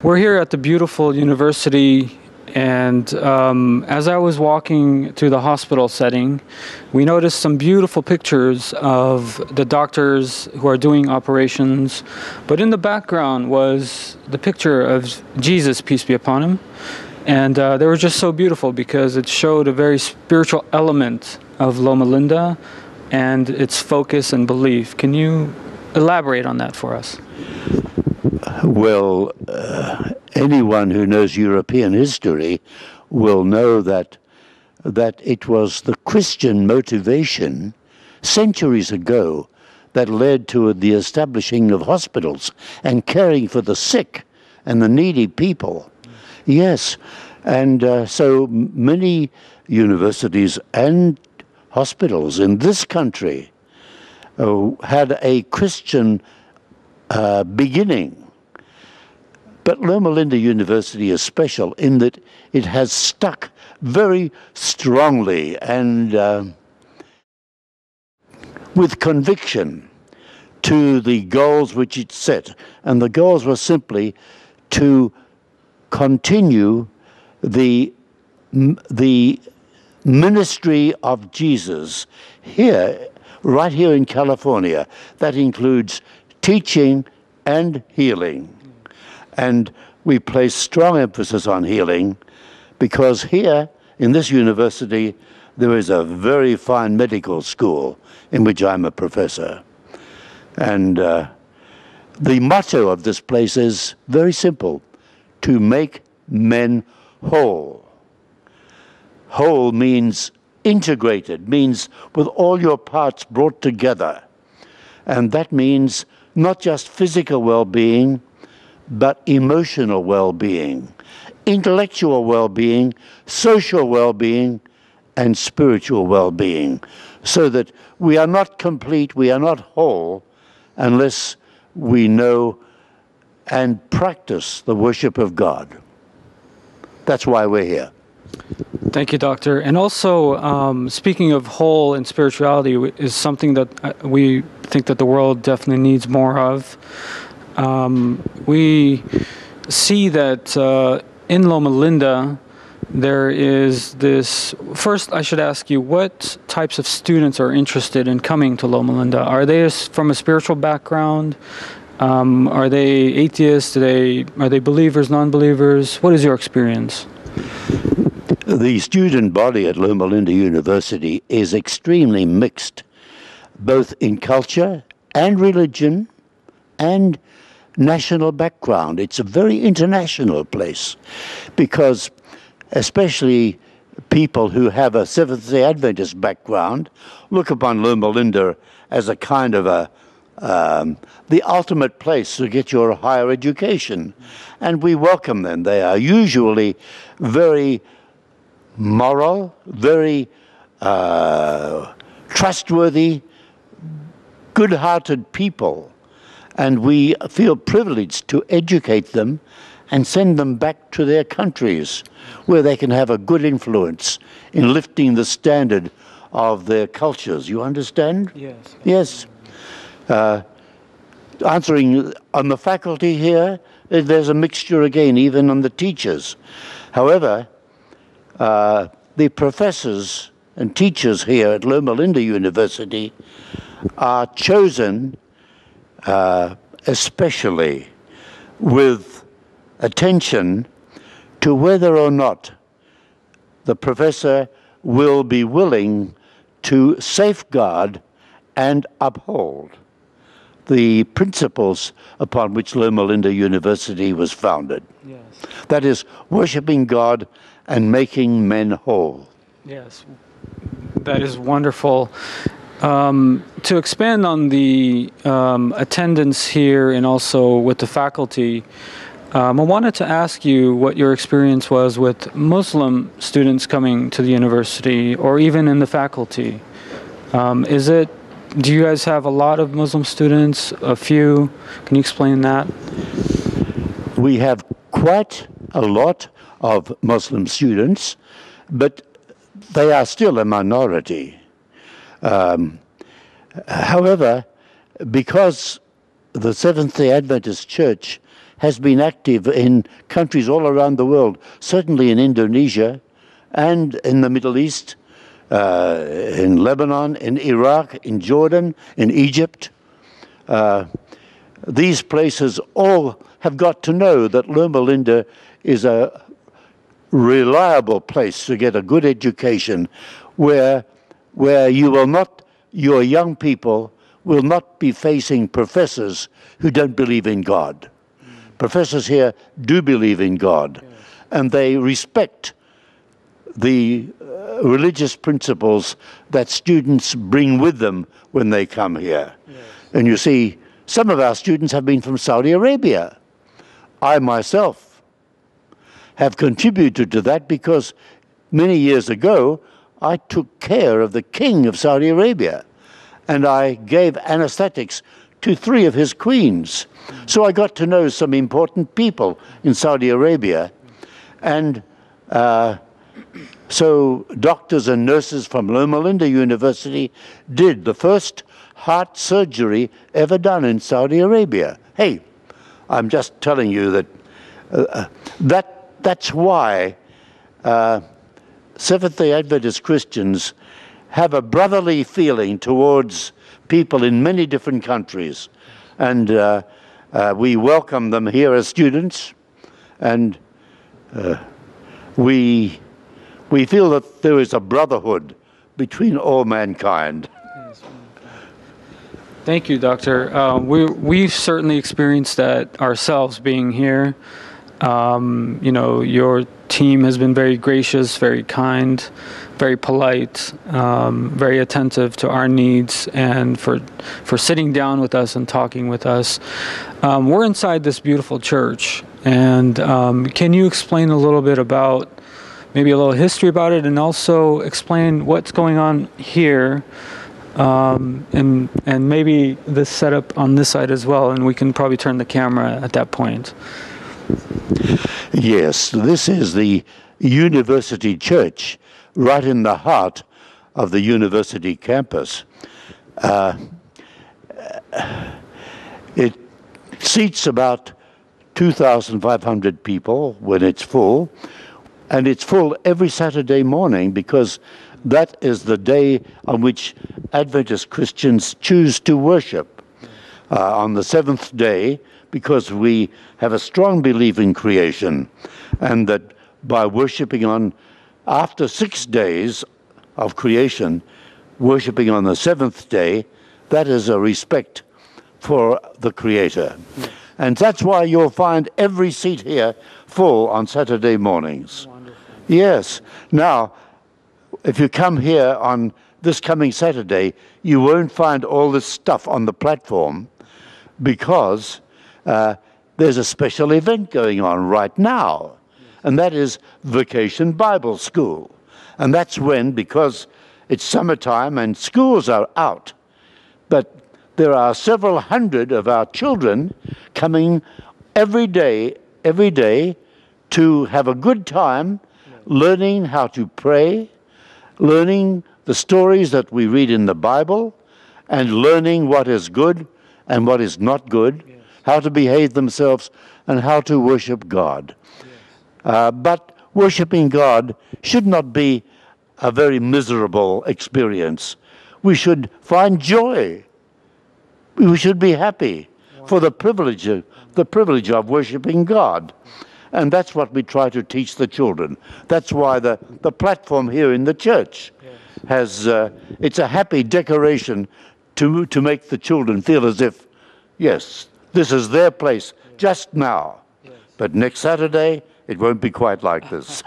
We're here at the beautiful university, and as I was walking through the hospital setting, we noticed some beautiful pictures of the doctors who are doing operations, but in the background was the picture of Jesus, peace be upon him, and they were just so beautiful because it showed a very spiritual element of Loma Linda and its focus and belief. Can you elaborate on that for us? Well, anyone who knows European history will know that it was the Christian motivation centuries ago that led to the establishing of hospitals and caring for the sick and the needy people. Yes, and so many universities and hospitals in this country had a Christian beginning. But Loma Linda University is special in that it has stuck very strongly and with conviction to the goals which it set. And the goals were simply to continue the ministry of Jesus here, right here in California. That includes teaching and healing. And we place strong emphasis on healing because here in this university there is a very fine medical school in which I'm a professor. And the motto of this place is very simple: to make men whole. Whole means integrated, means with all your parts brought together. And that means not just physical well-being, but emotional well-being, intellectual well-being, social well-being, and spiritual well-being, so that we are not complete, we are not whole, unless we know and practice the worship of God. That's why we're here. Thank you, Doctor. And also, speaking of whole and spirituality is something that we think that the world definitely needs more of. We see that in Loma Linda there is this. First, I should ask you, what types of students are interested in coming to Loma Linda? Are they from a spiritual background? Are they atheists? Are they believers, non-believers? What is your experience? The student body at Loma Linda University is extremely mixed, both in culture and religion and national background. It's a very international place because especially people who have a Seventh-day Adventist background look upon Loma Linda as a kind of the ultimate place to get your higher education. And we welcome them. They are usually very moral, very trustworthy, good-hearted people. And we feel privileged to educate them and send them back to their countries where they can have a good influence in lifting the standard of their cultures. You understand? Yes. Yes. Answering on the faculty here, there's a mixture again, even on the teachers. However, the professors and teachers here at Loma Linda University are chosen especially with attention to whether or not the professor will be willing to safeguard and uphold the principles upon which Loma Linda University was founded. Yes. That is, worshiping God and making men whole. Yes, that is wonderful. To expand on the attendance here and also with the faculty, I wanted to ask you what your experience was with Muslim students coming to the university or even in the faculty. Do you guys have a lot of Muslim students, a few? Can you explain that? We have quite a lot of Muslim students, but they are still a minority. However, because the Seventh-day Adventist Church has been active in countries all around the world, certainly in Indonesia and in the Middle East, in Lebanon, in Iraq, in Jordan, in Egypt. These places all have got to know that Loma Linda is a reliable place to get a good education where you will not, your young people will not be facing professors who don't believe in God. Professors here do believe in God, and they respect the religious principles that students bring with them when they come here. Yes. And you see, some of our students have been from Saudi Arabia. I myself have contributed to that because many years ago I took care of the king of Saudi Arabia, and I gave anesthetics to 3 of his queens. So I got to know some important people in Saudi Arabia, and so doctors and nurses from Loma Linda University did the first heart surgery ever done in Saudi Arabia. Hey, I'm just telling you that that's why Seventh-day Adventist Christians have a brotherly feeling towards people in many different countries, and we welcome them here as students, and we feel that there is a brotherhood between all mankind. Thank you, Doctor. We've certainly experienced that ourselves being here. You know, your team has been very gracious, very kind, very polite, very attentive to our needs, and for sitting down with us and talking with us. We're inside this beautiful church, and can you explain a little bit about, maybe a little history about it, and also explain what's going on here, and maybe the setup on this side as well, and we can probably turn the camera at that point. Yes, this is the University Church, right in the heart of the university campus. It seats about 2,500 people when it's full, and it's full every Saturday morning because that is the day on which Adventist Christians choose to worship. On the 7th day, because we have a strong belief in creation, and that by worshiping on, after 6 days of creation, worshiping on the 7th day, that is a respect for the Creator. Yes. And that's why you'll find every seat here full on Saturday mornings. Wonderful. Yes. Now, if you come here on this coming Saturday, you won't find all this stuff on the platform because there's a special event going on right now, and that is Vacation Bible School. And that's when, because it's summertime and schools are out, but there are several hundred of our children coming every day to have a good time learning how to pray, learning the stories that we read in the Bible, and learning what is good and what is not good, how to behave themselves, and how to worship God. But worshiping God should not be a very miserable experience. We should find joy. We should be happy for the privilege of worshiping God. And that's what we try to teach the children. That's why the platform here in the church has, it's a happy decoration to make the children feel as if, yes, this is their place just now. But next Saturday, it won't be quite like this.